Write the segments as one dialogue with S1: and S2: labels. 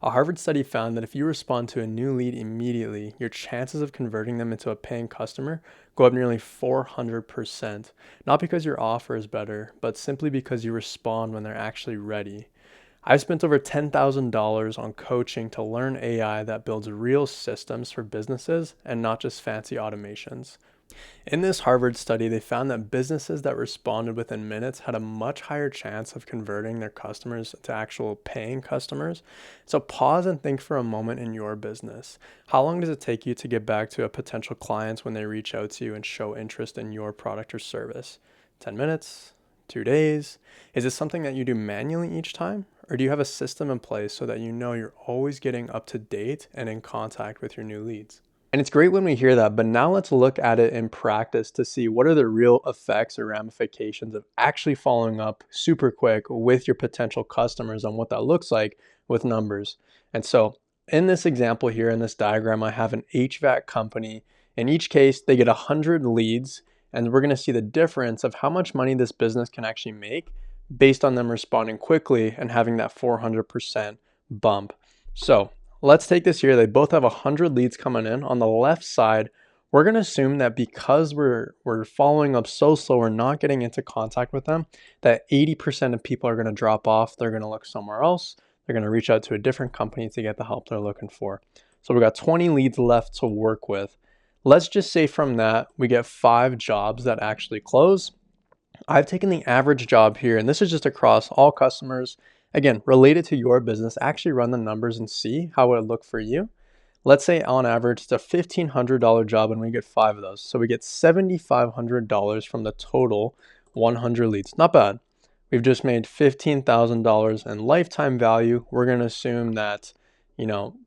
S1: A Harvard study found that if you respond to a new lead immediately, your chances of converting them into a paying customer go up nearly 400%. Not because your offer is better, but simply because you respond when they're actually ready. I've spent over $10,000 on coaching to learn AI that builds real systems for businesses and not just fancy automations. In this Harvard study, they found that businesses that responded within minutes had a much higher chance of converting their customers to actual paying customers. So pause and think for a moment in your business. How long does it take you to get back to a potential client when they reach out to you and show interest in your product or service? 10 minutes? 2 days? Is it something that you do manually each time? Or do you have a system in place so that you know you're always getting up to date and in contact with your new leads? And it's great when we hear that, but now let's look at it in practice to see what are the real effects or ramifications of actually following up super quick with your potential customers on what that looks like with numbers. And so in this example here, in this diagram, I have an HVAC company. In each case, they get 100 leads, and we're gonna see the difference of how much money this business can actually make based on them responding quickly and having that 400% bump. So let's take this here. They both have 100 leads coming in. On the left side, we're going to assume that because we're following up so slow, we're not getting into contact with them, that 80% of people are going to drop off. They're going to look somewhere else. They're going to reach out to a different company to get the help they're looking for. So we've got 20 leads left to work with. Let's just say from that, we get 5 jobs that actually close. I've taken the average job here, and this is just across all customers. Again, related to your business, actually run the numbers and see how it would look for you. Let's say on average, it's a $1,500 job and we get 5 of those. So we get $7,500 from the total 100 leads. Not bad. We've just made $15,000 in lifetime value. We're going to assume that,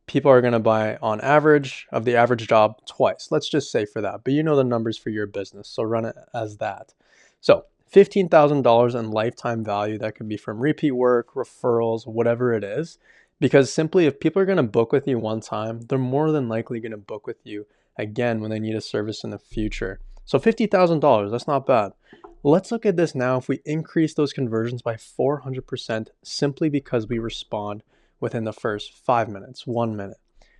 S1: people are going to buy on average of the average job twice. Let's just say for that, but you know the numbers for your business. So run it as that. So $15,000 in lifetime value. That could be from repeat work, referrals, whatever it is. Because simply, if people are going to book with you one time, they're more than likely going to book with you again when they need a service in the future. So $50,000, that's not bad. Let's look at this now. If we increase those conversions by 400% simply because we respond within the first 5 minutes, 1 minute.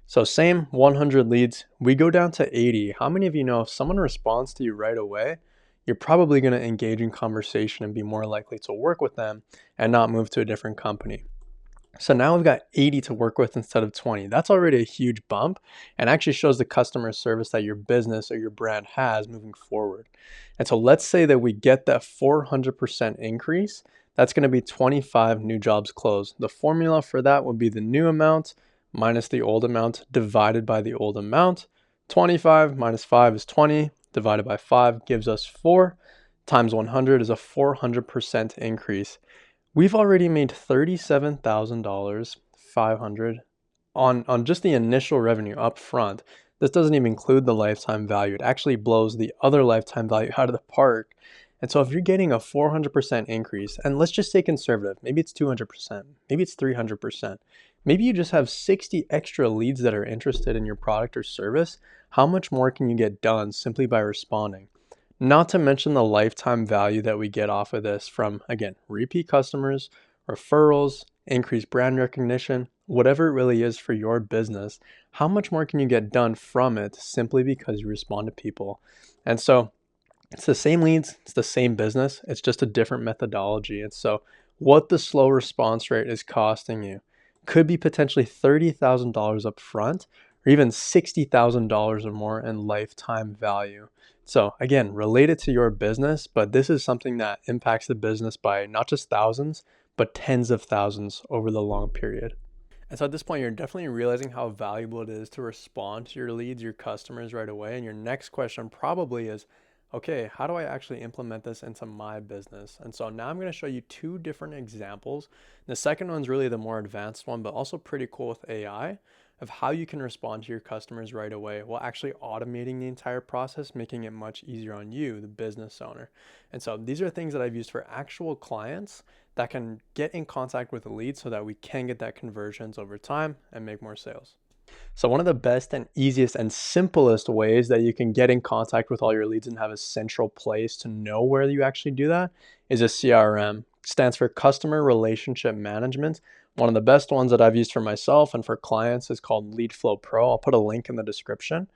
S1: So same 100 leads, we go down to 80. How many of you know if someone responds to you right away, you're probably going to engage in conversation and be more likely to work with them and not move to a different company? So now we've got 80 to work with instead of 20. That's already a huge bump and actually shows the customer service that your business or your brand has moving forward. And so let's say that we get that 400% increase. That's going to be 25 new jobs closed. The formula for that would be the new amount minus the old amount divided by the old amount. 25 minus 5 is 20. Divided by 5 gives us 4, times 100 is a 400% increase. We've already made $37,000, 500 on just the initial revenue up front. This doesn't even include the lifetime value. It actually blows the other lifetime value out of the park. And so if you're getting a 400% increase, and let's just say conservative, maybe it's 200%, maybe it's 300%, maybe you just have 60 extra leads that are interested in your product or service, how much more can you get done simply by responding? Not to mention the lifetime value that we get off of this from, again, repeat customers, referrals, increased brand recognition, whatever it really is for your business, how much more can you get done from it simply because you respond to people? And so it's the same leads, it's the same business, it's just a different methodology. And so what the slow response rate is costing you could be potentially $30,000 up front or even $60,000 or more in lifetime value. So again, related to your business, but this is something that impacts the business by not just thousands, but tens of thousands over the long period. And so at this point, you're definitely realizing how valuable it is to respond to your leads, your customers right away. And your next question probably is, okay, how do I actually implement this into my business? And so now I'm going to show you 2 different examples. The second one's really the more advanced one, but also pretty cool with AI of how you can respond to your customers right away while actually automating the entire process, making it much easier on you, the business owner. And so these are things that I've used for actual clients that can get in contact with the lead so that we can get that conversions over time and make more sales. So one of the best and easiest and simplest ways that you can get in contact with all your leads and have a central place to know where you actually do that is a CRM. stands for Customer Relationship Management. One of the best ones that I've used for myself and for clients is called Leadflow Pro. I'll put a link in the description.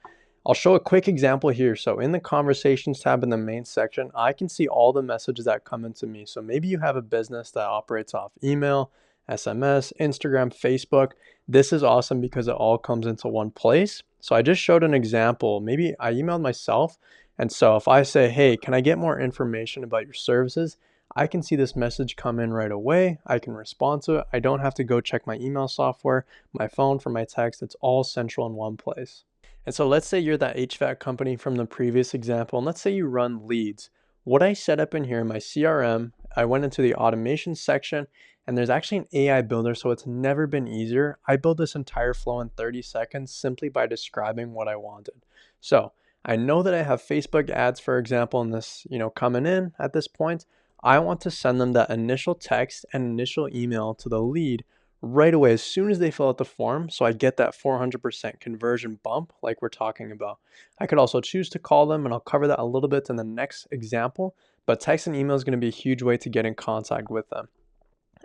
S1: I'll show a quick example here. So in the Conversations tab in the main section, I can see all the messages that come into me. So maybe you have a business that operates off email, SMS, Instagram, Facebook. This is awesome because it all comes into one place. So I just showed an example. Maybe I emailed myself. And so if I say, hey, can I get more information about your services? I can see this message come in right away. I can respond to it. I don't have to go check my email software, my phone for my text. It's all central in one place. And so let's say you're that HVAC company from the previous example, and let's say you run leads. What I set up in here in my CRM, I went into the automation section, and there's actually an AI builder, so it's never been easier. I built this entire flow in 30 seconds simply by describing what I wanted. So I know that I have Facebook ads, for example, in this, coming in at this point. I want to send them that initial text and initial email to the lead right away as soon as they fill out the form, so I get that 400% conversion bump like we're talking about. I could also choose to call them, and I'll cover that a little bit in the next example, but text and email is going to be a huge way to get in contact with them.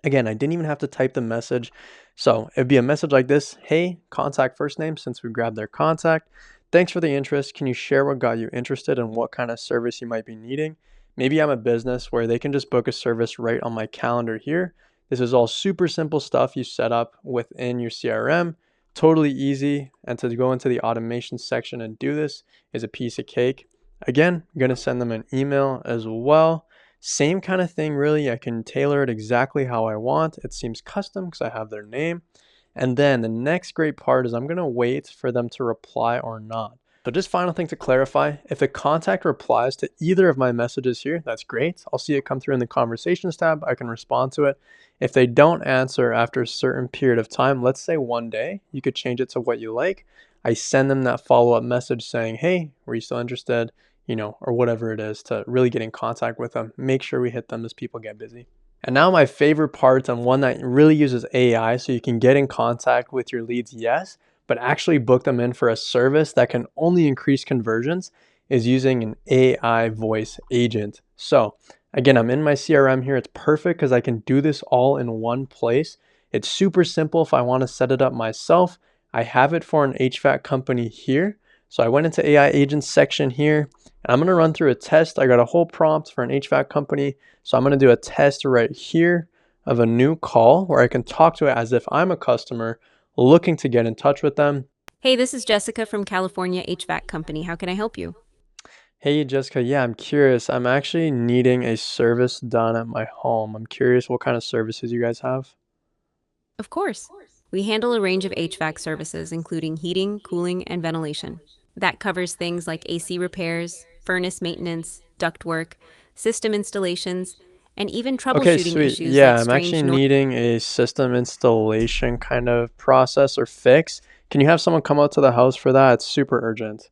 S1: Again, I didn't even have to type the message, so it'd be a message like this: hey, contact first name, since we grabbed their contact. Thanks for the interest. Can you share what got you interested and what kind of service you might be needing? Maybe I'm a business where they can just book a service right on my calendar here. This is all super simple stuff you set up within your CRM, totally easy. And to go into the automation section and do this is a piece of cake. Again, I'm going to send them an email as well. Same kind of thing, really. I can tailor it exactly how I want. It seems custom because I have their name. And then the next great part is I'm going to wait for them to reply or not. So just final thing to clarify, if a contact replies to either of my messages here, that's great. I'll see it come through in the Conversations tab. I can respond to it. If they don't answer after a certain period of time, let's say one day, you could change it to what you like. I send them that follow-up message saying, hey, were you still interested? Or whatever it is, to really get in contact with them. Make sure we hit them as people get busy. And now my favorite part, and one that really uses AI so you can get in contact with your leads, yes, but actually book them in for a service that can only increase conversions, is using an AI voice agent. So again, I'm in my CRM here. It's perfect because I can do this all in one place. It's super simple if I want to set it up myself. I have it for an HVAC company here. So I went into AI agents section here, and I'm going to run through a test. I got a whole prompt for an HVAC company. So I'm going to do a test right here of a new call where I can talk to it as if I'm a customer looking to get in touch with them.
S2: Hey, this is Jessica from California HVAC Company. How can I help you?
S1: Hey, Jessica. Yeah, I'm curious. I'm actually needing a service done at my home. I'm curious what kind of services you guys have.
S2: Of course. We handle a range of HVAC services, including heating, cooling, and ventilation. That covers things like AC repairs, furnace maintenance, ductwork, system installations, and even
S1: Okay,
S2: troubleshooting
S1: sweet.
S2: issues
S1: Yeah,
S2: like
S1: I'm actually
S2: strange noise.
S1: needing a system installation kind of process or fix. Can you have someone come out to the house for that? It's super urgent.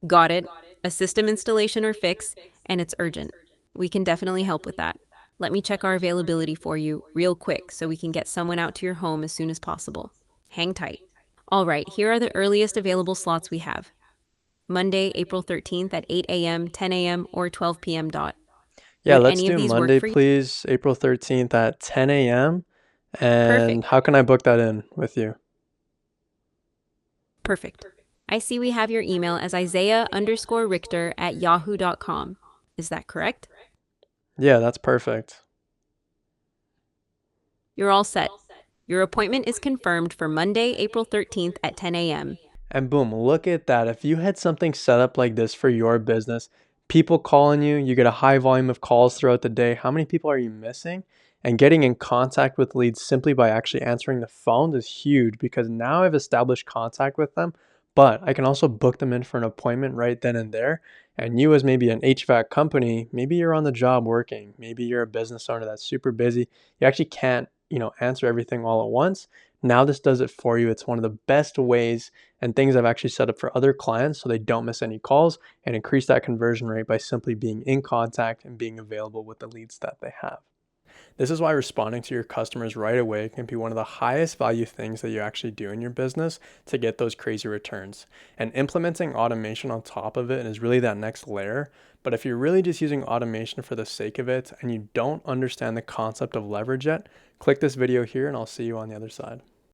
S2: Got it. A system installation or fix, and it's urgent. We can definitely help with that. Let me check our availability for you real quick so we can get someone out to your home as soon as possible. Hang tight. All right, here are the earliest available slots we have. Monday, April 13th at 8 a.m., 10 a.m., or 12 p.m. dot.
S1: Yeah,
S2: Would
S1: let's
S2: any of
S1: do
S2: these work
S1: Monday,
S2: for you?
S1: please. April 13th at 10 a.m. And
S2: Perfect.
S1: how can I book that in with you?
S2: Perfect. I see we have your email as Isaiah_Richter at yahoo.com. Is that correct?
S1: Yeah, that's perfect.
S2: You're all set. Your appointment is confirmed for Monday, April 13th at 10 a.m.
S1: And boom, look at that. If you had something set up like this for your business, people calling you, you get a high volume of calls throughout the day. How many people are you missing? And getting in contact with leads simply by actually answering the phone is huge because now I've established contact with them, but I can also book them in for an appointment right then and there. And you, as maybe an HVAC company, maybe you're on the job working, maybe you're a business owner that's super busy. You actually can't, answer everything all at once. Now this does it for you. It's one of the best ways and things I've actually set up for other clients so they don't miss any calls and increase that conversion rate by simply being in contact and being available with the leads that they have. This is why responding to your customers right away can be one of the highest value things that you actually do in your business to get those crazy returns. And implementing automation on top of it is really that next layer But if you're really just using automation for the sake of it and you don't understand the concept of leverage yet, click this video here and I'll see you on the other side.